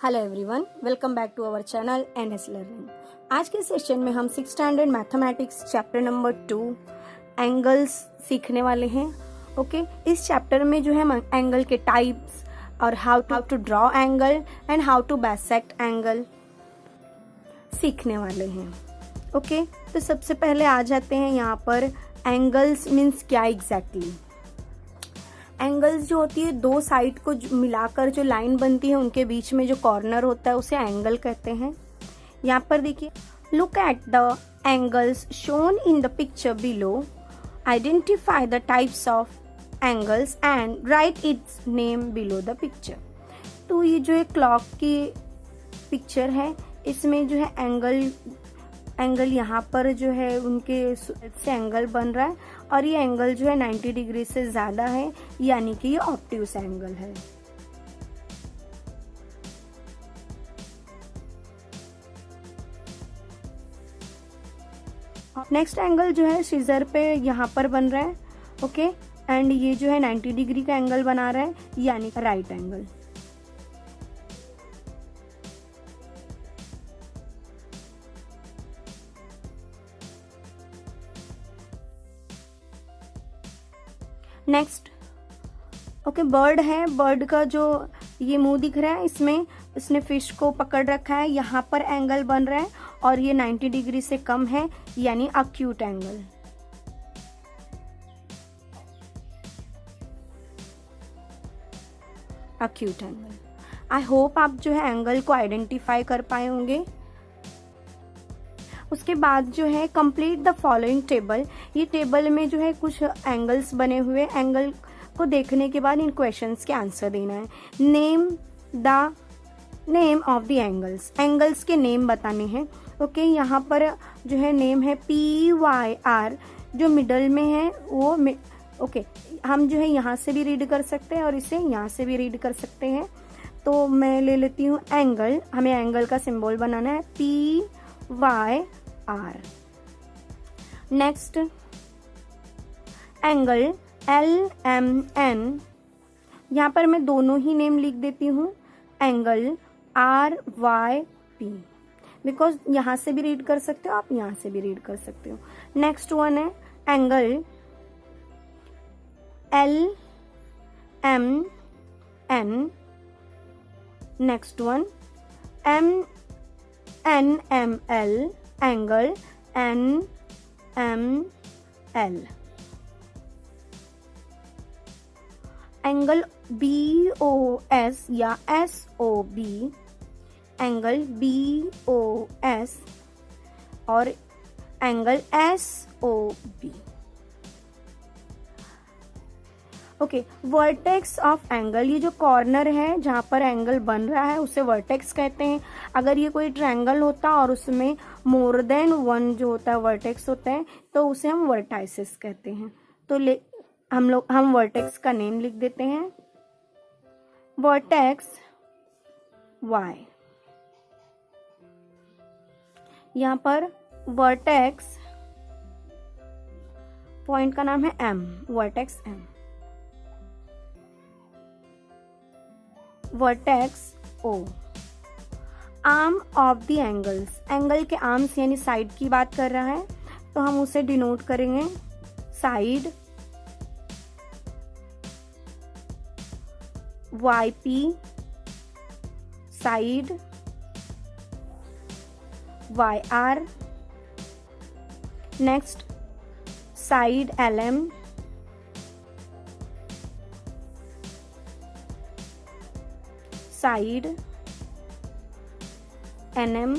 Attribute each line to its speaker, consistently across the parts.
Speaker 1: Hello everyone, welcome back to our channel NS learning. आज के session में हम 6th standard mathematics chapter number 2 angles सीखने वाले हैं। ओके, इस चैप्टर में जो है एंगल के टाइप्स और how to draw angle and how to bisect angle सीखने वाले हैं। ओके, तो सबसे पहले आ जाते हैं यहाँ पर एंगल्स मीन्स क्या एग्जैक्टली। एंगल्स जो होती है दो साइड को मिलाकर जो लाइन बनती है उनके बीच में जो कॉर्नर होता है उसे एंगल कहते हैं। यहाँ पर देखिए, look at the angles shown in the picture below, identify the types of angles and right it's name below the picture. तो ये जो है क्लॉक की पिक्चर है, इसमें जो है एंगल यहाँ पर जो है उनके से एंगल बन रहा है और ये एंगल जो है 90 डिग्री से ज्यादा है, यानी कि ये ऑब्ट्यूस एंगल है। नेक्स्ट एंगल जो है सीजर पे यहाँ पर बन रहा है। ओके, एंड ये जो है 90 डिग्री का एंगल बना रहा है, यानी right angle. Next okay, bird है, बर्ड का जो ये मुंह दिख रहा है, इसमें इसने फिश को पकड़ रखा है, यहाँ पर एंगल बन रहा है और ये 90 डिग्री से कम है, यानी acute angle. Acute angle. I hope आप जो है एंगल को आइडेंटिफाई कर पाए होंगे। उसके बाद जो है कंप्लीट द फॉलोइंग टेबल। ये टेबल में जो है कुछ एंगल्स बने हुए, एंगल को देखने के बाद इन क्वेश्चंस के आंसर देना है। Name of the angles, angles के नेम बताने हैं। ओके, यहाँ पर जो है नेम है PYR, जो मिडल में है वो ओके, हम जो है यहाँ से भी रीड कर सकते हैं और इसे यहाँ से भी रीड कर सकते हैं। तो मैं ले लेती हूँ एंगल, हमें एंगल का सिंबल बनाना है PYR। नेक्स्ट एंगल LMN, यहाँ पर मैं दोनों ही नेम लिख देती हूँ, एंगल RYP, बिकॉज यहाँ से भी रीड कर सकते हो आप, यहाँ से भी रीड कर सकते हो। नेक्स्ट वन है angle LMN। Next one NML, angle NML। Angle BOS या SOB, एंगल BOS और angle SOB। Okay, vertex of angle, ये जो कॉर्नर है जहाँ पर एंगल बन रहा है उसे वर्टेक्स कहते हैं। अगर ये कोई ट्रायंगल होता और उसमें मोर देन वन जो होता है वर्टेक्स होता है तो उसे हम वर्टाइसिस कहते हैं। तो हम वर्टेक्स का नेम लिख देते हैं, वर्टेक्स Y। यहाँ पर वर्टेक्स पॉइंट का नाम है M, vertex M। Vertex O, arm of the angles, angle के आर्म्स यानी साइड की बात कर रहा है, तो हम उसे डिनोट करेंगे side YP, side YR। Next side LM, side NM,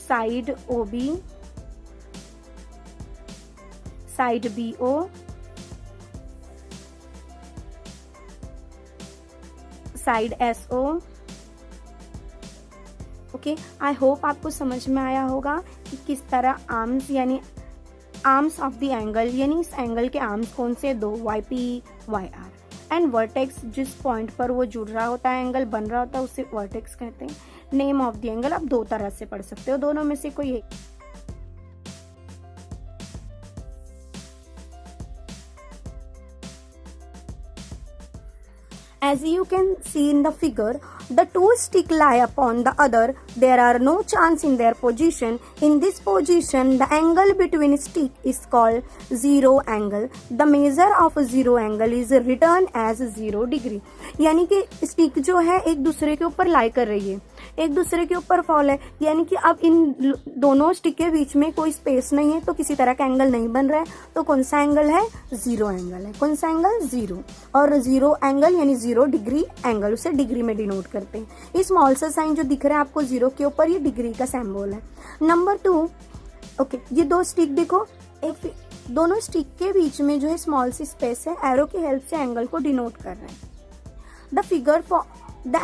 Speaker 1: side OB, side BO, side SO। Okay, I hope आपको समझ में आया होगा कि किस तरह आर्म्स यानी आर्म्स ऑफ द एंगल, यानी इस एंगल के आर्म्स कौन से दो, YP YR, एंड वर्टेक्स जिस पॉइंट पर वो जुड़ रहा होता है, एंगल बन रहा होता है, उसे वर्टेक्स कहते हैं। नेम ऑफ द एंगल आप दो तरह से पढ़ सकते हो, दोनों में से कोई एक। As you can see in the figure, the two sticks lie upon the other. There are no chance in their position. In this position, the angle between stick is called zero angle. The measure of zero angle is written as 0 degree. यानी कि stick जो है एक दूसरे के ऊपर लाई कर रही है, एक दूसरे के ऊपर फॉल है, यानी कि अब इन दोनों स्टिक के बीच में कोई स्पेस नहीं है, तो किसी तरह का एंगल नहीं बन रहा है, तो कौन सा एंगल है? जीरो एंगल है। कौन सा एंगल? जीरो। और जीरो एंगल यानी 0 डिग्री एंगल, उसे डिग्री में डिनोट करते हैं। ये स्मॉल सा साइन जो दिख रहा है आपको जीरो के ऊपर, ये डिग्री का सिंबल है। नंबर 2, ओके, ये दो स्टिक देखो, एक दोनों स्टिक के बीच में जो है स्मॉल सी स्पेस है, एरो की हेल्प से एंगल को डिनोट कर रहे हैं। The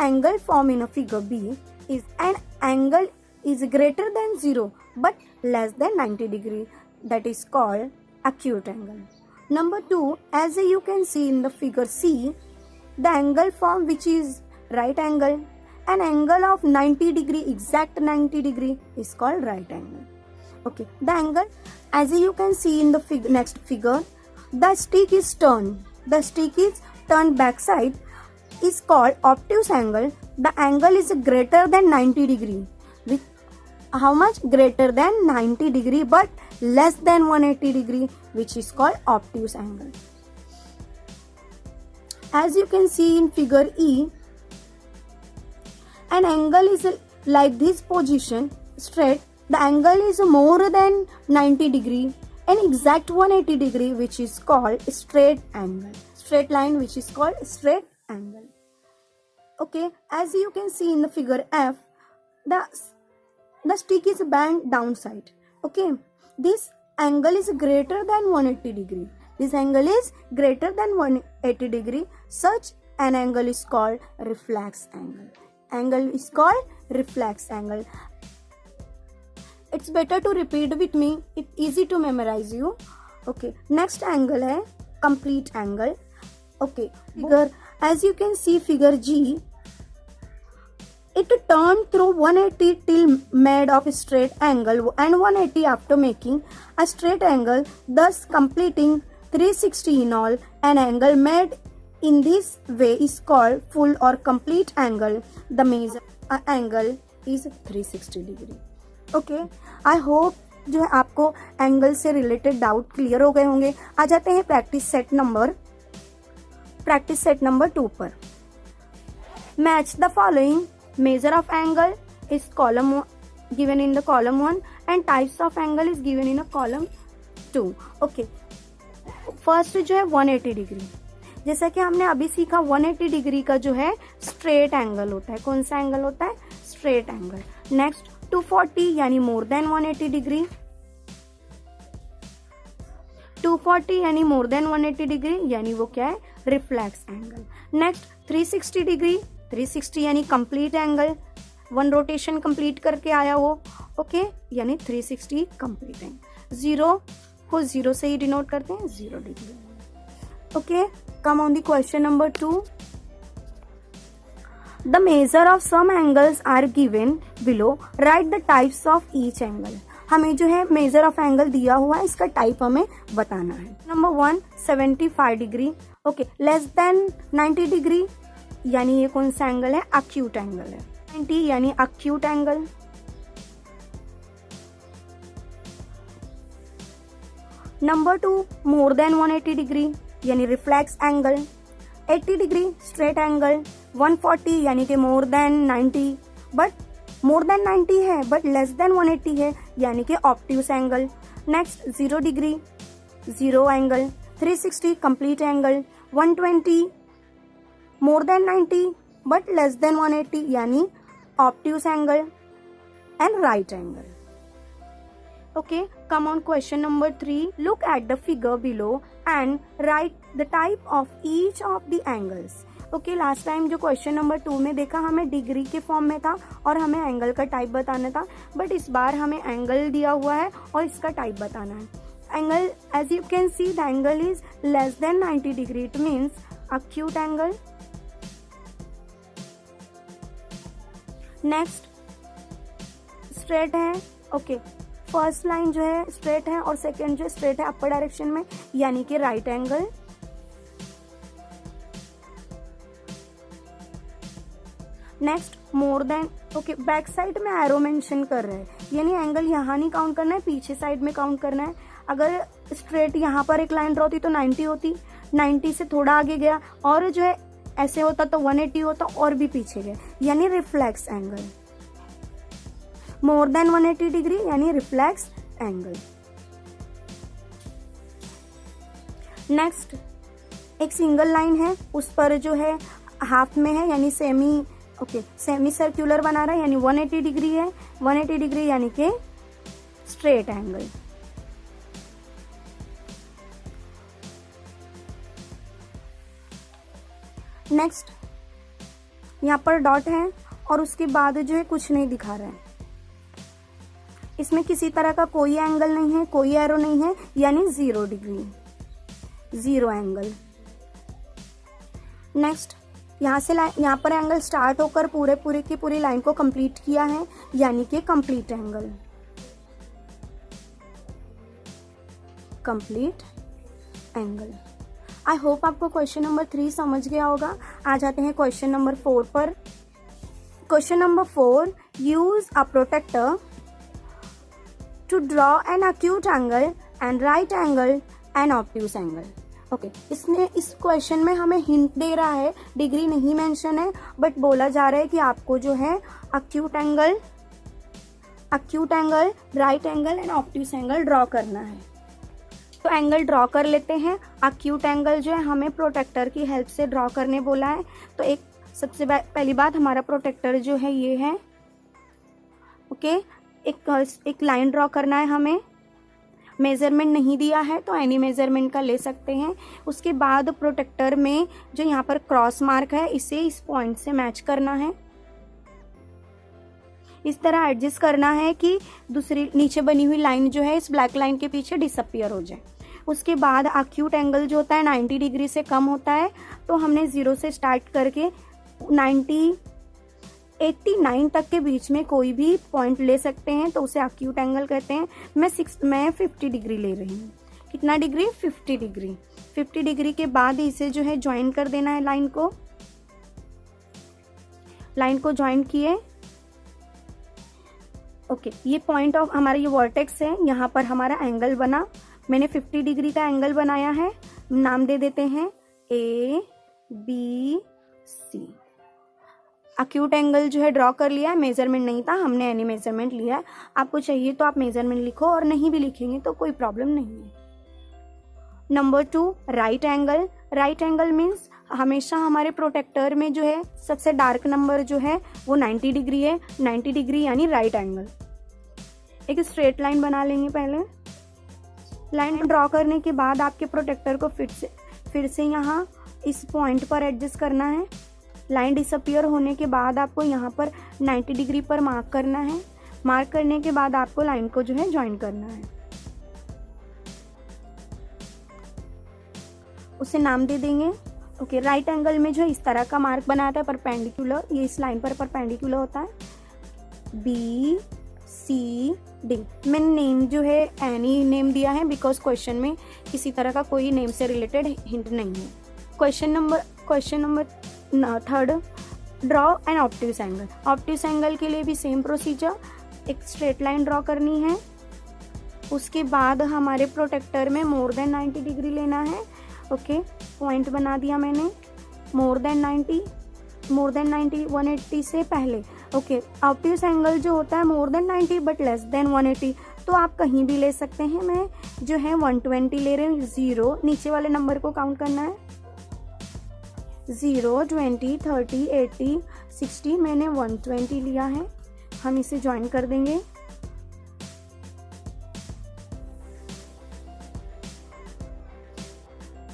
Speaker 1: angle formed in a figure B is an angle is greater than 0 but less than 90 degree. That is called acute angle. Number 2, as you can see in the figure C, the angle formed which is right angle. An angle of 90 degree, exact 90 degree is called right angle. Okay, the angle, as you can see in the next figure, the stick is turned. The stick is turned backside is called obtuse angle. The angle is greater than 90 degree. With how much? Greater than 90 degree but less than 180 degree, which is called obtuse angle. As you can see in figure E, an angle is like this position straight. The angle is more than 90 degree and exact 180 degree, which is called straight angle. Straight line, which is called straight angle. Okay, as you can see in the figure F, the stick is bent downside. Okay, this angle is greater than 180 degree. This angle is greater than 180 degree. Such an angle is called reflex angle. Angle is called reflex angle. It's better to repeat with me. It's easy to memorize you. Okay, next angle है complete angle. Okay, figure, as you can see figure G, it turned through 180 till made of straight angle and 180 after making a straight angle, thus completing 360 in all. An angle made in this way is called full or complete angle. The measure angle is 360 degree. Okay, I hope जो है आपको angle से related doubt clear हो गए होंगे। आ जाते हैं practice set number 2 पर। Match the following measure of angle is given in the column 1 and types of angle is given in a column 2. Okay, first जो है 180 डिग्री, जैसा कि हमने अभी सीखा 180 डिग्री का जो है स्ट्रेट एंगल होता है। कौन सा एंगल होता है? Straight angle. नेक्स्ट 240 यानी मोर देन 180 डिग्री, 240 यानी मोर देन 180 डिग्री, यानी वो क्या है? Reflex angle. नेक्स्ट 360 डिग्री, 360 यानी कंप्लीट एंगल, 1 रोटेशन कंप्लीट करके आया वो। ओके, यानी 360 कंप्लीट एंगल। 0 को 0 से ही डिनोट करते हैं, 0 degree. Okay, come on the question number 2। The measure of some angles are given below, write the types of each angle. हमें जो है मेजर ऑफ एंगल दिया हुआ है, इसका टाइप हमें बताना है। Number 1 75 degree. Okay, less than 90 degree यानी ये कौन सा एंगल है? अक्यूट एंगल है। 90 यानी acute angle. Number 2 more than 180 degree यानी reflex angle. 80 degree straight angle. 140 यानी कि more than 90 but more than 90 है बट लेस देन 180 है, यानी कि obtuse angle. Next 0 degree zero angle. 360 complete angle. 120 more than 90 but less than 180 यानी obtuse angle and right angle. Okay, come on question number 3. Look at the figure below and write the type of each of the angles. Okay, last time जो question number 2 में देखा हमें degree के form में था और हमें angle का टाइप बताना था, बट इस बार हमें एंगल दिया हुआ है और इसका टाइप बताना है। Angle, as you can see, the angle is less than 90 degree. It means acute angle. Next straight है। ओके, फर्स्ट लाइन जो है स्ट्रेट है और सेकेंड जो स्ट्रेट है अपर डायरेक्शन में, यानी कि right angle. Next more than, okay, back side में एरो मेंशन कर रहे हैं, यानी एंगल यहाँ नहीं काउंट करना है, पीछे साइड में काउंट करना है। अगर स्ट्रेट यहाँ पर एक लाइन ड्रॉ होती तो 90 होती, 90 से थोड़ा आगे गया और जो है ऐसे होता तो 180 होता और भी पीछे गया, यानी रिफ्लेक्स एंगल। मोर देन 180 डिग्री यानी रिफ्लेक्स एंगल। नेक्स्ट एक सिंगल लाइन है, उस पर जो है हाफ में है यानी सेमी सर्कुलर बना रहा है, यानी 180 डिग्री है। 180 डिग्री यानी कि स्ट्रेट एंगल। नेक्स्ट यहाँ पर डॉट है और उसके बाद जो है कुछ नहीं दिखा रहा है, इसमें किसी तरह का कोई एंगल नहीं है, कोई एरो नहीं है, यानी 0 डिग्री, 0 एंगल। नेक्स्ट यहाँ पर एंगल स्टार्ट होकर पूरे की पूरी लाइन को कंप्लीट किया है, यानी कि complete angle, complete angle. I hope आपको क्वेश्चन नंबर 3 समझ गया होगा। आ जाते हैं क्वेश्चन नंबर 4 पर। Question number 4, use a protractor to draw an acute angle and right angle and obtuse angle. Okay, इसने इस क्वेश्चन में हमें हिंट दे रहा है, डिग्री नहीं मेंशन है, बट बोला जा रहा है कि आपको जो है acute angle, right angle and obtuse angle draw करना है। तो एंगल ड्रॉ कर लेते हैं। एक्यूट एंगल जो है हमें प्रोटेक्टर की हेल्प से ड्रॉ करने बोला है। तो एक सबसे पहली बात, हमारा प्रोटेक्टर जो है ये है, ओके। एक लाइन ड्रॉ करना है हमें, मेजरमेंट नहीं दिया है तो एनी मेजरमेंट का ले सकते हैं। उसके बाद प्रोटेक्टर में जो यहाँ पर क्रॉस मार्क है इसे इस पॉइंट से मैच करना है, इस तरह एडजस्ट करना है कि दूसरी नीचे बनी हुई लाइन जो है इस ब्लैक लाइन के पीछे डिसअपियर हो जाए। उसके बाद एक्यूट एंगल जो होता है 90 डिग्री से कम होता है, तो हमने 0 से स्टार्ट करके 89 तक के बीच में कोई भी पॉइंट ले सकते हैं, तो उसे एक्यूट एंगल कहते हैं। मैं 50 डिग्री ले रही हूँ। कितना डिग्री? 50 डिग्री। 50 डिग्री के बाद इसे जो है ज्वाइन कर देना है, लाइन को ज्वाइन किए। ओके, ये पॉइंट ऑफ हमारा ये वर्टेक्स है, यहाँ पर हमारा एंगल बना। मैंने 50 डिग्री का एंगल बनाया है, नाम दे देते हैं ABC। एक्यूट एंगल जो है ड्रॉ कर लिया है, मेजरमेंट नहीं था, हमने एनी मेजरमेंट लिया है। आपको चाहिए तो आप मेजरमेंट लिखो और नहीं भी लिखेंगे तो कोई प्रॉब्लम नहीं है। Number 2, right angle. Right angle means हमेशा हमारे प्रोटेक्टर में जो है सबसे डार्क नंबर जो है वो 90 डिग्री है। 90 डिग्री यानी राइट एंगल। एक स्ट्रेट लाइन बना लेंगे। पहले लाइन ड्रॉ करने के बाद आपके प्रोटेक्टर को फिर से यहाँ इस पॉइंट पर एडजस्ट करना है। लाइन डिसअपियर होने के बाद आपको यहाँ पर 90 डिग्री पर मार्क करना है। मार्क करने के बाद आपको लाइन को जो है ज्वाइन करना है। उसे नाम दे देंगे। ओके, राइट एंगल में जो इस तरह का मार्क बनाता है परपेंडिकुलर, ये इस लाइन पर परपेंडिकुलर होता है। BCD। मैंने नेम जो है एनी नेम दिया है बिकॉज क्वेश्चन में किसी तरह का कोई नेम से रिलेटेड हिंट नहीं है। Question number 3, draw an obtuse angle. Obtuse angle के लिए भी सेम प्रोसीजर, एक स्ट्रेट लाइन ड्रॉ करनी है। उसके बाद हमारे प्रोटेक्टर में मोर देन 90 डिग्री लेना है। ओके, पॉइंट बना दिया मैंने। मोर देन 90 180 से पहले। ओके, ऑब्ट्यूज एंगल जो होता है मोर देन 90 बट लेस देन 180, तो आप कहीं भी ले सकते हैं। मैं जो है 120 ले रही हूँ। 0 नीचे वाले नंबर को काउंट करना है। 0 20 30 80 60, मैंने 120 लिया है। हम इसे ज्वाइन कर देंगे।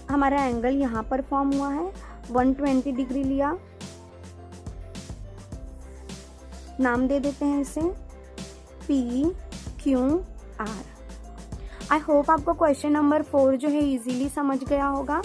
Speaker 1: हमारा एंगल यहाँ पर फॉर्म हुआ है। 120 डिग्री लिया, नाम दे देते हैं इसे PQR। आई होप आपको क्वेश्चन नंबर 4 जो है इजीली समझ गया होगा।